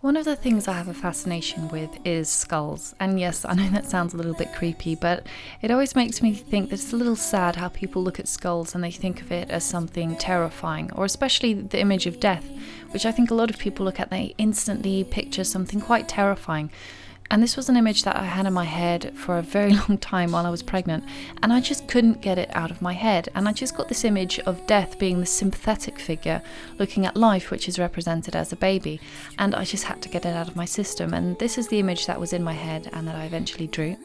One of the things I have a fascination with is skulls. And yes, I know that sounds a little bit creepy, but it always makes me think that it's a little sad how people look at skulls and they think of it as something terrifying, or especially the image of death, which I think a lot of people look at, they instantly picture something quite terrifying. And this was an image that I had in my head for a very long time while I was pregnant, and I just couldn't get it out of my head. And I just got this image of death being the sympathetic figure looking at life, which is represented as a baby, and I just had to get it out of my system. And this is the image that was in my head and that I eventually drew.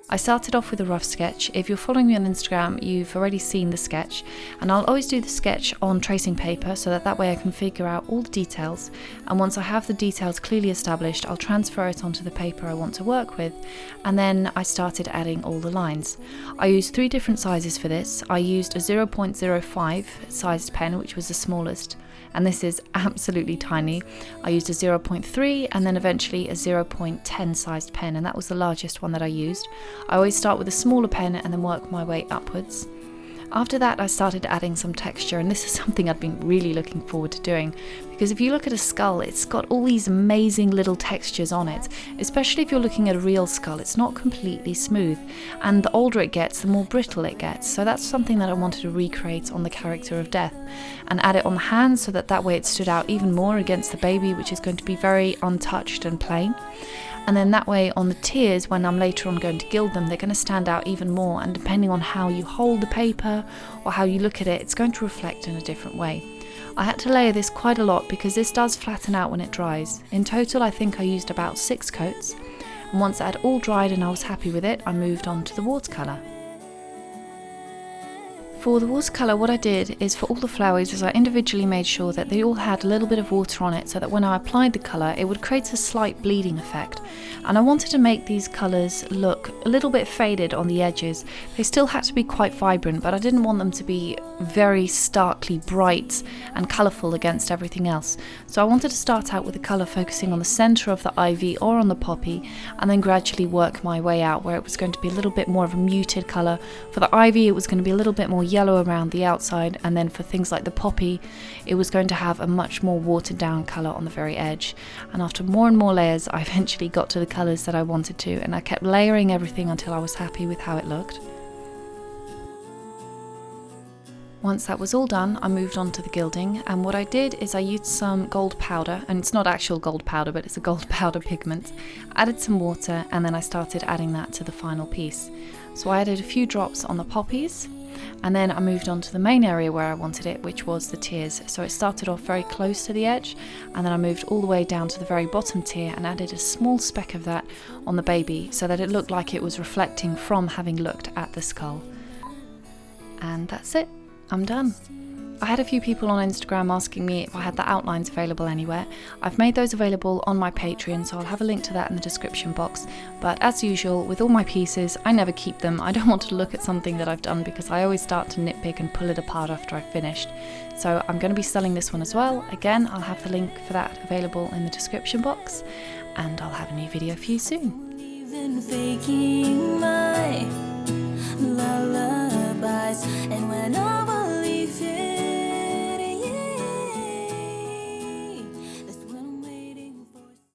I started off with a rough sketch. If you're following me on Instagram, you've already seen the sketch, and I'll always do the sketch on tracing paper so that way I can figure out all the details, and once I have the details clearly established, I'll transfer it onto the paper I want to work with, and then I started adding all the lines. I used 3 different sizes for this. I used a 0.05 sized pen, which was the smallest, and this is absolutely tiny. I used a 0.3 and then eventually a 0.10 sized pen, and that was the largest one that I used. I always start with a smaller pen and then work my way upwards. After that, I started adding some texture, and this is something I've been really looking forward to doing, because if you look at a skull, it's got all these amazing little textures on it, especially if you're looking at a real skull. It's not completely smooth, and the older it gets, the more brittle it gets. So that's something that I wanted to recreate on the character of Death, and add it on the hands so that way it stood out even more against the baby, which is going to be very untouched and plain. And then that way on the tears, when I'm later on going to gild them, they're going to stand out even more, and depending on how you hold the paper or how you look at it, it's going to reflect in a different way. I had to layer this quite a lot because this does flatten out when it dries. In total, I think I used about 6 coats, and once it had all dried and I was happy with it, I moved on to the watercolour. For the watercolour, what I did is for all the flowers is I individually made sure that they all had a little bit of water on it so that when I applied the colour it would create a slight bleeding effect. And I wanted to make these colours look a little bit faded on the edges. They still had to be quite vibrant, but I didn't want them to be very starkly bright and colourful against everything else. So I wanted to start out with the colour focusing on the centre of the ivy or on the poppy, and then gradually work my way out where it was going to be a little bit more of a muted colour. For the ivy it was going to be a little bit more yellow around the outside, and then for things like the poppy it was going to have a much more watered down colour on the very edge. And after more and more layers I eventually got to the colours that I wanted to, and I kept layering everything until I was happy with how it looked. Once that was all done, I moved on to the gilding, and what I did is I used some gold powder, and it's not actual gold powder but it's a gold powder pigment, added some water, and then I started adding that to the final piece. So I added a few drops on the poppies, and then I moved on to the main area where I wanted it, which was the tears. So it started off very close to the edge, and then I moved all the way down to the very bottom tier and added a small speck of that on the baby so that it looked like it was reflecting from having looked at the skull. And that's it, I'm done. I had a few people on Instagram asking me if I had the outlines available anywhere. I've made those available on my Patreon, so I'll have a link to that in the description box. But as usual, with all my pieces, I never keep them. I don't want to look at something that I've done because I always start to nitpick and pull it apart after I've finished. So I'm going to be selling this one as well. Again, I'll have the link for that available in the description box, and I'll have a new video for you soon.